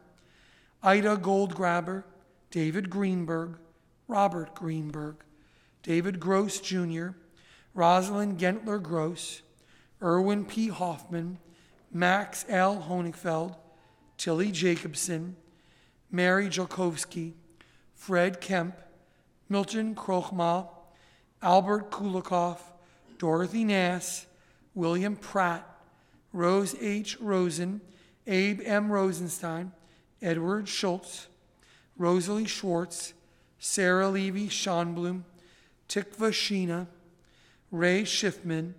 Ida Goldgraber, David Greenberg, Robert Greenberg, David Gross Jr., Rosalind Gentler Gross, Erwin P. Hoffman, Max L. Honigfeld, Tilly Jacobson, Mary Jalkowski, Fred Kemp, Milton Krochmal, Albert Kulikoff, Dorothy Nass, William Pratt, Rose H. Rosen, Abe M. Rosenstein, Edward Schultz, Rosalie Schwartz, Sarah Levy Schonblum, Tikva Sheena, Ray Schiffman,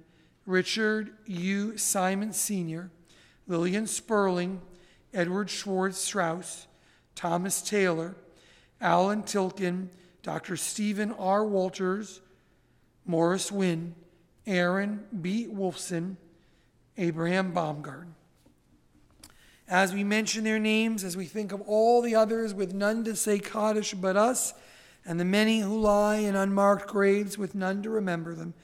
Richard U. Simon Sr., Lillian Sperling, Edward Schwartz Strauss, Thomas Taylor, Alan Tilkin, Dr. Stephen R. Walters, Morris Wynn, Aaron B. Wolfson, Abraham Baumgarten. As we mention their names, as we think of all the others with none to say Kaddish but us, and the many who lie in unmarked graves with none to remember them,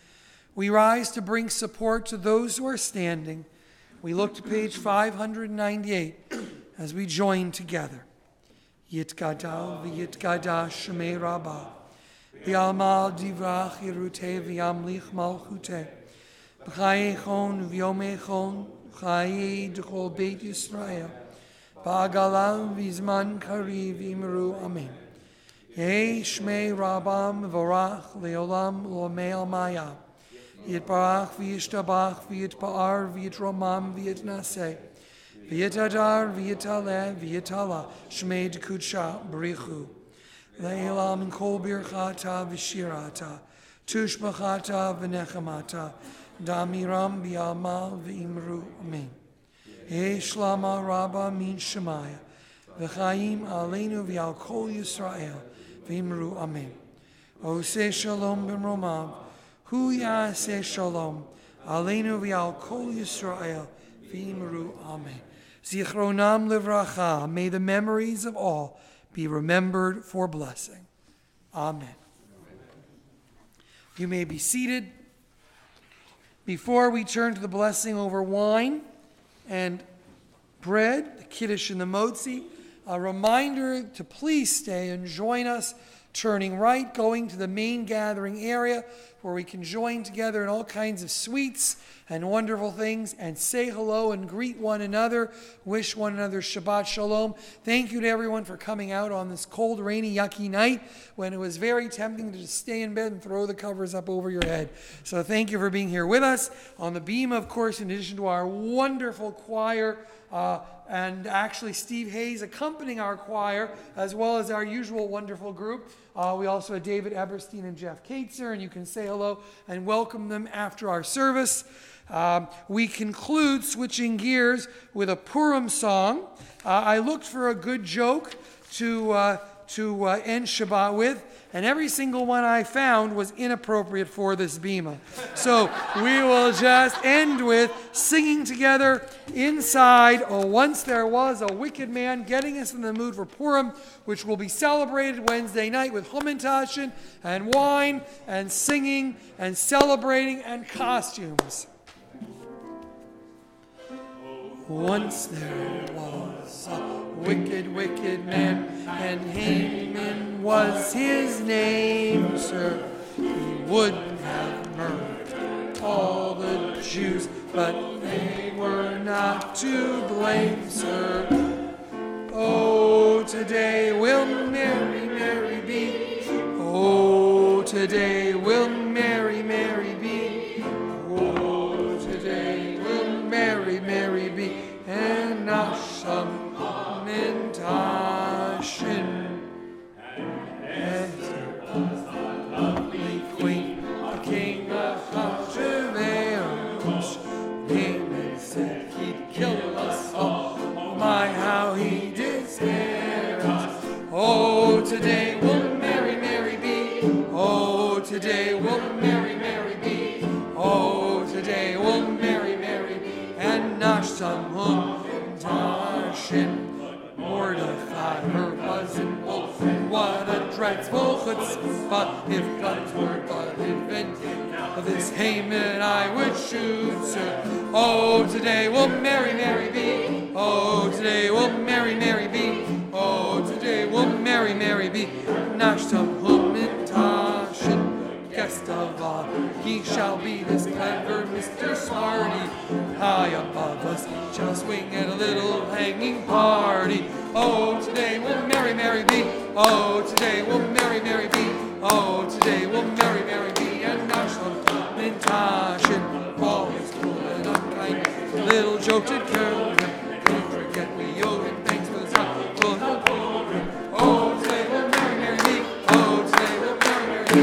we rise to bring support to those who are standing. We look to page 598 as we join together. Yitgadal v'yitgadash shemei rabbah, v'almal divrach yeruteh v'yamlich malchuteh, b'chayechon v'yomechon, b'chayei d'chol beit Yisrael, b'agalam v'zman kariv imru amen. Yeh shmei rabbam v'orach leolam lo'mei al-maya, yitbarach v'yishtabach v'yitpa'ar v'yitromam v'yitnaseh, v'yitadar v'yitaleh v'yitala shmei d'kudsha b'richu, le'elam in kol birchata v'shirata, tushbachata v'nechamata, damiram v'yamal v'imru amen. Yeh shlama rabba min shemaya, v'chaim aleinu v'al kol Yisrael, v'imru amen. Oseh shalom b'mromav, hu ya'aseh shalom, aleinu v'al kol Yisrael, v'imru amen. Zichronam livracha, may the memories of all be remembered for blessing. Amen. You may be seated. Before we turn to the blessing over wine and bread, the kiddush and the motzi, a reminder to please stay and join us, turning right, going to the main gathering area where we can join together in all kinds of sweets and wonderful things and say hello and greet one another, wish one another Shabbat Shalom. Thank you to everyone for coming out on this cold, rainy, yucky night when it was very tempting to just stay in bed and throw the covers up over your head. So thank you for being here with us. On the beam, of course, in addition to our wonderful choir, and actually Steve Hayes accompanying our choir, as well as our usual wonderful group. We also have David Eberstein and Jeff Katzer, and you can say hello and welcome them after our service. We conclude, switching gears, with a Purim song. I looked for a good joke to end Shabbat with, and every single one I found was inappropriate for this bima. So we will just end with singing together inside, "Oh, once there was a wicked man," getting us in the mood for Purim, which will be celebrated Wednesday night with Hamantashen and wine and singing and celebrating and costumes. Once there was a wicked, wicked man, and Haman was his name, sir. He would have murdered all the Jews, but they were not to blame, sir. Oh, today will Mary, Mary be. Oh, today will Mary, Mary be. Oh, today will Mary, Mary be. And Nasham Mintashin. Esther was the lovely queen, the king of Ahasuerus. Haman said he'd kill us all. Oh my, how he did scare us. Oh, today will Mary, Mary be. Oh, today will Mary, Mary be. Oh, today will Mary, Mary be. And Nasham Mintashin. Mordecai, her cousin wolf, and what a dreadful chutzpah, if God's word but invented of this Haman I would shoot, sir. Oh, today will Mary, Mary be. Oh, today will Mary, Mary be. Oh, today will Mary, Mary be. Nashtam Humintashin. Guest of all, he shall be this clever Mr. Smarty. High above us, shall swing at a little hanging party. Oh, today will Mary, Mary be. Oh, today will Mary, Mary be. Oh, today will Mary, Mary be. And Nashlam Mintashin, all is cool and unkind. Little joke did curl him. Don't forget we owe him thanks for the song. Oh, today will Mary, Mary be. Oh, today will Mary, Mary be.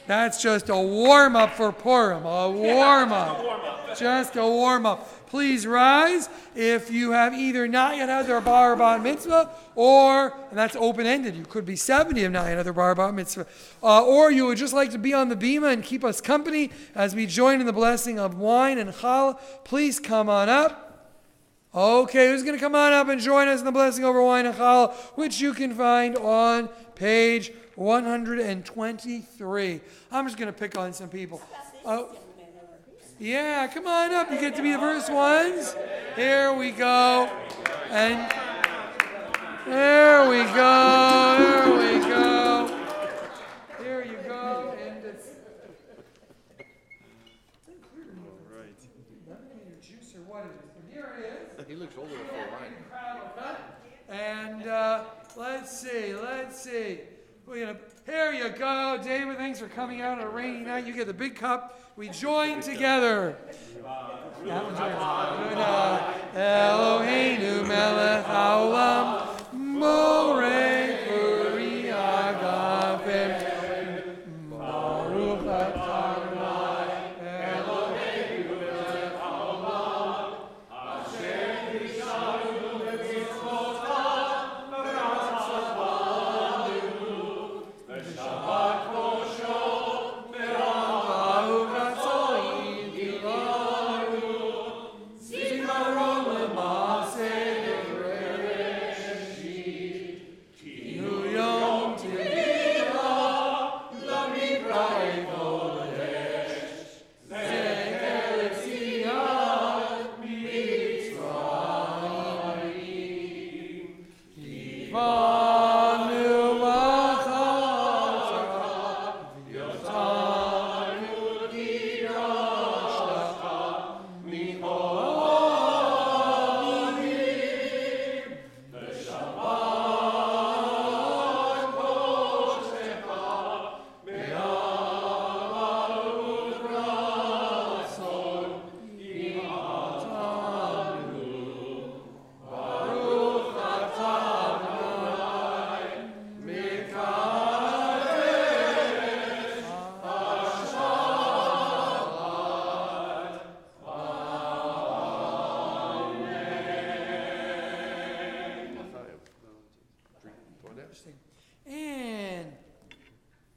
That's just a warm-up for Purim. A warm-up. Just a warm-up. please rise. If you have either not yet had their bar or bat mitzvah, or, and that's open-ended, you could be 70 and not yet had their bar or bat mitzvah, or you would just like to be on the bima and keep us company as we join in the blessing of wine and challah, please come on up. Okay, who's going to come on up and join us in the blessing over wine and challah, which you can find on page 123. I'm just going to pick on some people. Yeah, come on up. You get to be the first ones. Here we go. And there we go. There we go. There you go. And it's juice or what it is. But here it is. He looks older than full wine. And let's see. Here you go, David. Thanks for coming out on a rainy night. You get the big cup. We join together. Eloheinu melech haolam, borei puri agapim, baruch atah Adonai, Eloheinu melech haolam, asher nishanu b'mitzvotav, v'ratzavanu, v'shabbat kosho, v'ramahu v'tzoyin gilanu, zikaron l'maaseh bereshit, ki hu yom tivila, l'mikra'e kodesh, zecher l'tziat mitzrayim, kivanu v'chata, v'yotanu kirashta, michol ha'amim, v'shabbat kodesh be'amal u'ratzon, imatanu, baruch atah Adonai, mikadesh ha-shabbat. And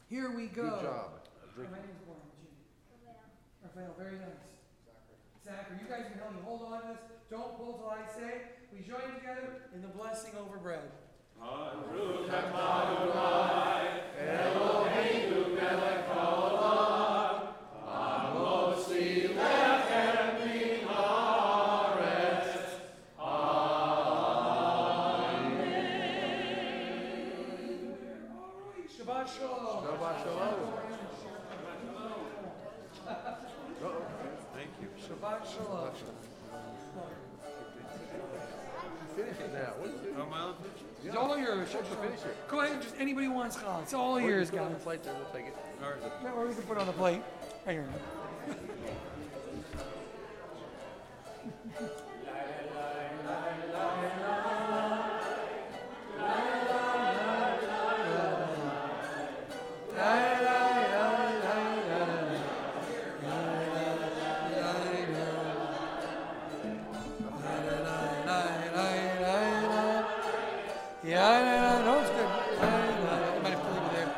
here we go. Good job. Drink. My name's Warren. Raphael, very nice. Zachary, you guys can help me hold on to this. Don't pull till I say. We join together in the blessing over bread. Shabbat shalom. Shabbat shalom. Thank you. Shabbat shalom. Finish it now. What do you do? Oh, my It's all yours. Finish it. Go ahead, just anybody who wants challah. It's all yours, Put it on guys. the plate, then we'll take it. All right. Yeah, or we can put it on the plate. Right here. Yeah, no, it's good. I might have to leave it there.